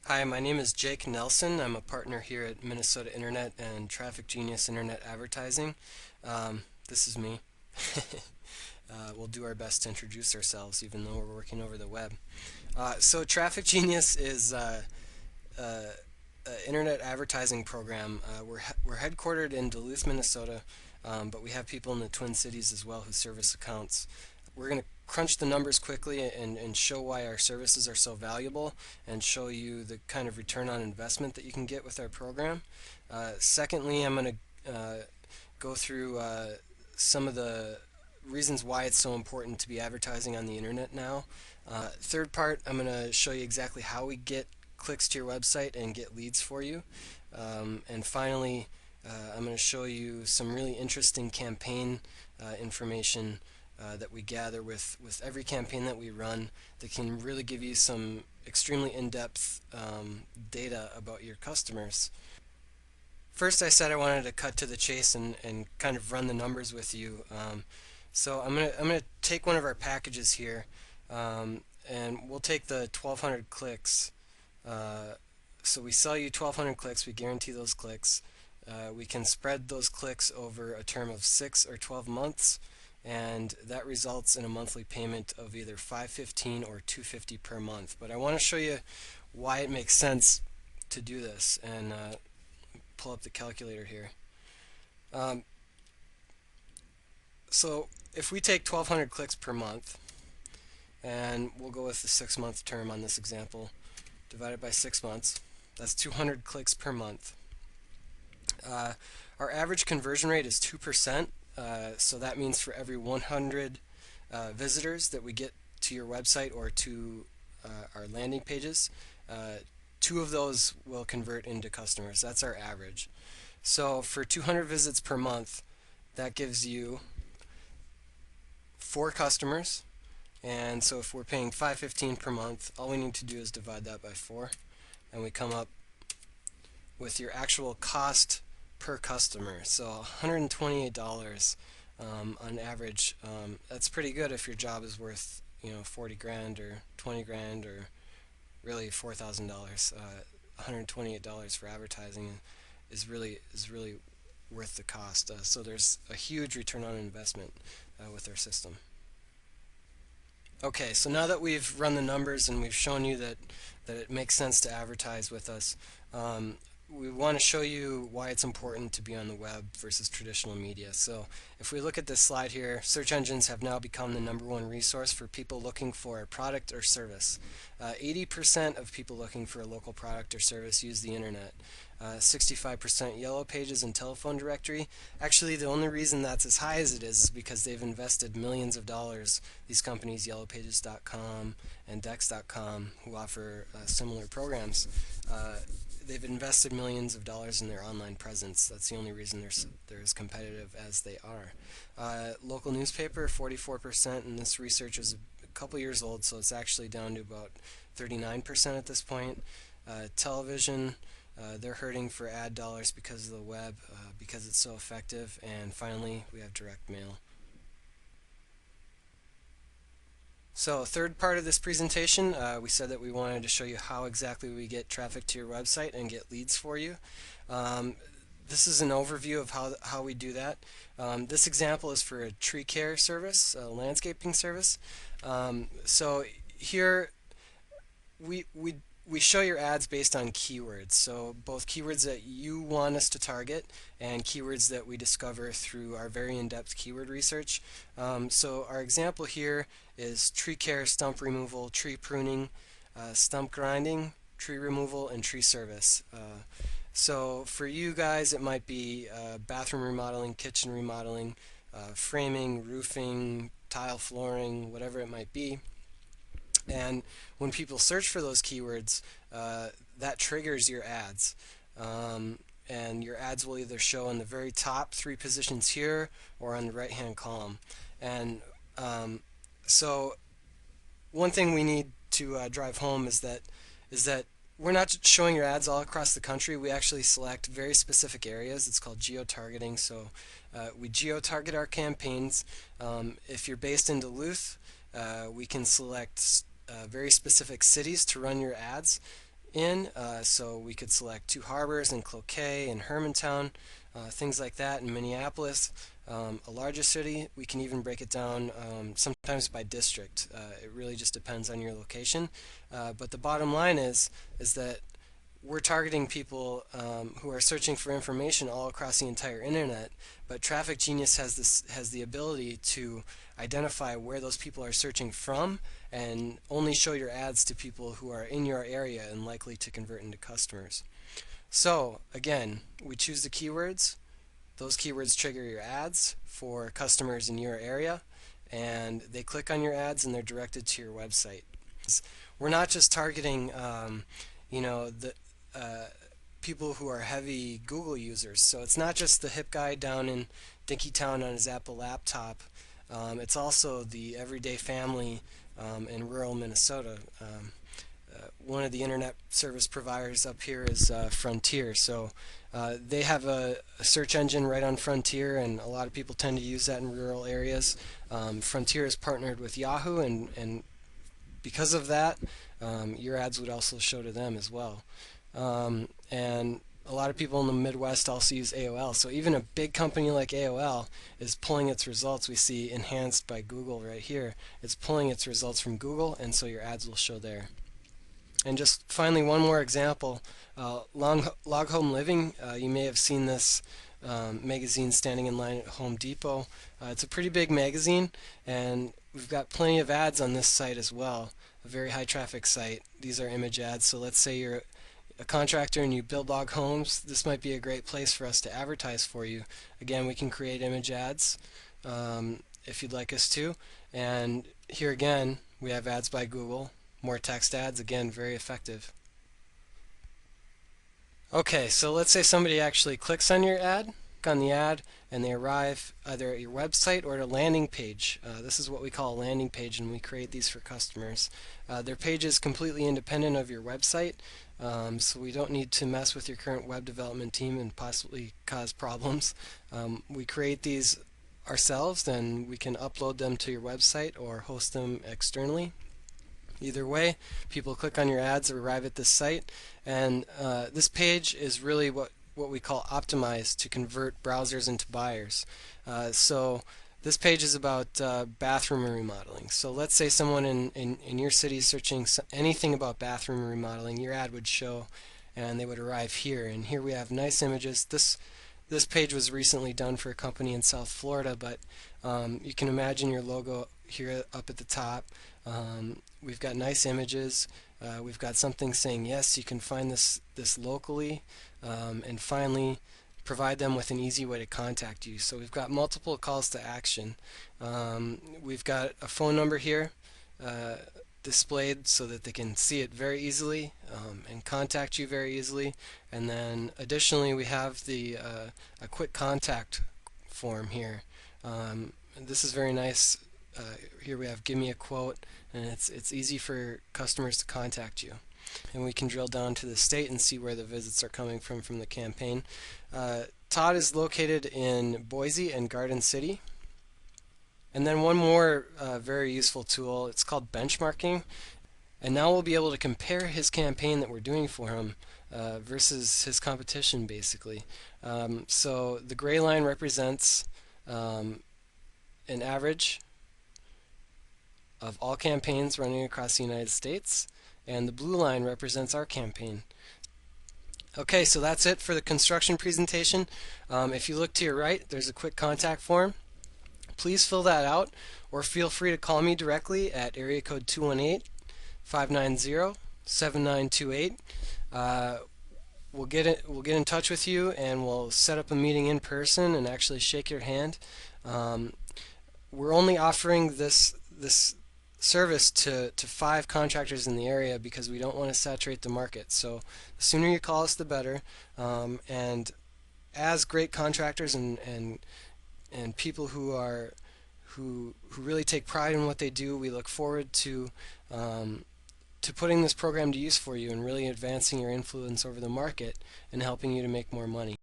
Hi, my name is Jake Nelson. I'm a partner here at Minnesota Internet and Traffic Genius Internet Advertising. This is me. We'll do our best to introduce ourselves, even though we're working over the web. So, Traffic Genius is an internet advertising program. We're headquartered in Duluth, Minnesota, but we have people in the Twin Cities as well who service accounts. We're going to crunch the numbers quickly and show why our services are so valuable and show you the kind of return on investment that you can get with our program. Secondly, I'm going to go through some of the reasons why it's so important to be advertising on the internet now. Third part, I'm going to show you exactly how we get clicks to your website and get leads for you. And finally, I'm going to show you some really interesting campaign information that we gather with every campaign that we run that can really give you some extremely in-depth data about your customers. First, I said I wanted to cut to the chase and kind of run the numbers with you. So I'm gonna take one of our packages here, and we'll take the 1,200 clicks. So we sell you 1,200 clicks. We guarantee those clicks. We can spread those clicks over a term of 6 or 12 months, and that results in a monthly payment of either $515 or $250 per month. But I want to show you why it makes sense to do this, and pull up the calculator here. Um, so if we take 1,200 clicks per month, and we'll go with the 6-month term on this example, divided by 6 months, that's 200 clicks per month. Our average conversion rate is 2%. So that means for every 100 visitors that we get to your website or to our landing pages, 2 of those will convert into customers. That's our average. So for 200 visits per month, that gives you 4 customers. And so if we're paying $515 per month, all we need to do is divide that by 4, and we come up with your actual cost per customer. So $128 on average. That's pretty good if your job is worth 40 grand or 20 grand or really $4,000. $128 for advertising is really worth the cost. So there's a huge return on investment with our system. Okay, so now that we've run the numbers and we've shown you that it makes sense to advertise with us, we want to show you why it's important to be on the web versus traditional media. So if we look at this slide here, search engines have now become the #1 resource for people looking for a product or service. 80% of people looking for a local product or service use the internet. 65% yellow pages and telephone directory. Actually, the only reason that's as high as it is because they've invested millions of dollars, these companies, yellowpages.com and dex.com, who offer similar programs. They've invested millions of dollars in their online presence. That's the only reason they're as competitive as they are. Local newspaper, 44%, and this research is a couple years old, so it's actually down to about 39% at this point. Television, they're hurting for ad dollars because of the web, because it's so effective. And finally, we have direct mail. So third part of this presentation, we said that we wanted to show you how exactly we get traffic to your website and get leads for you. This is an overview of how we do that. This example is for a tree care service, a landscaping service. So here we show your ads based on keywords. So both keywords that you want us to target and keywords that we discover through our very in-depth keyword research. So our example here is tree care, stump removal, tree pruning, stump grinding, tree removal, and tree service. So for you guys, it might be bathroom remodeling, kitchen remodeling, framing, roofing, tile flooring, whatever it might be. And when people search for those keywords, that triggers your ads. And your ads will either show in the very top 3 positions here or on the right-hand column. And so one thing we need to drive home is that we're not showing your ads all across the country. We actually select very specific areas. It's called geo-targeting. So we geo-target our campaigns. If you're based in Duluth, we can select very specific cities to run your ads. in. So we could select Two Harbors and Cloquet and Hermantown, things like that in Minneapolis. A larger city, we can even break it down sometimes by district. It really just depends on your location. But the bottom line is that we're targeting people who are searching for information all across the entire internet. But Traffic Genius has the ability to identify where those people are searching from and only show your ads to people who are in your area and likely to convert into customers. So again, we choose the keywords. Those keywords trigger your ads for customers in your area, and they click on your ads and they're directed to your website. We're not just targeting, the people who are heavy Google users. So it's not just the hip guy down in Dinkytown on his Apple laptop. It's also the everyday family in rural Minnesota. One of the internet service providers up here is Frontier. So they have a search engine right on Frontier, and a lot of people tend to use that in rural areas. Frontier is partnered with Yahoo, and because of that, your ads would also show to them as well. And a lot of people in the Midwest also use AOL. So even a big company like AOL is pulling its results. We see enhanced by Google right here. It's pulling its results from Google, and so your ads will show there. And just finally, one more example. Log Home Living, you may have seen this magazine standing in line at Home Depot. It's a pretty big magazine, and we've got plenty of ads on this site as well. A very high traffic site. These are image ads. So let's say you're a contractor and you build log homes. This might be a great place for us to advertise for you. Again, we can create image ads if you'd like us to. And here again, we have ads by Google. More text ads, again, very effective. Okay, so let's say somebody actually clicks on your ad, on the ad, and they arrive either at your website or at a landing page. This is what we call a landing page, and we create these for customers. Their page is completely independent of your website, so we don't need to mess with your current web development team and possibly cause problems. We create these ourselves, and we can upload them to your website or host them externally. Either way, people click on your ads, arrive at this site, and this page is really what we call optimized to convert browsers into buyers. So this page is about bathroom remodeling. So let's say someone in your city is searching anything about bathroom remodeling, your ad would show and they would arrive here. And here we have nice images. This page was recently done for a company in South Florida, but you can imagine your logo here up at the top. We've got nice images. We've got something saying yes, you can find this locally, and finally provide them with an easy way to contact you. So we've got multiple calls to action. We've got a phone number here displayed so that they can see it very easily and contact you very easily. And then additionally, we have a quick contact form here. This is very nice. Here we have give me a quote, and it's easy for customers to contact you. And we can drill down to the state and see where the visits are coming from the campaign. Todd is located in Boise and Garden City. And then one more very useful tool, it's called benchmarking. And now we'll be able to compare his campaign that we're doing for him versus his competition, basically. So the gray line represents an average of all campaigns running across the United States, and the blue line represents our campaign. Okay, so that's it for the construction presentation. If you look to your right, there's a quick contact form. Please fill that out, or feel free to call me directly at area code 218-590-7928. We'll get in touch with you, and we'll set up a meeting in person and actually shake your hand. We're only offering this service to 5 contractors in the area because we don't want to saturate the market. So the sooner you call us, the better. And as great contractors and people who really take pride in what they do, we look forward to putting this program to use for you and really advancing your influence over the market and helping you to make more money.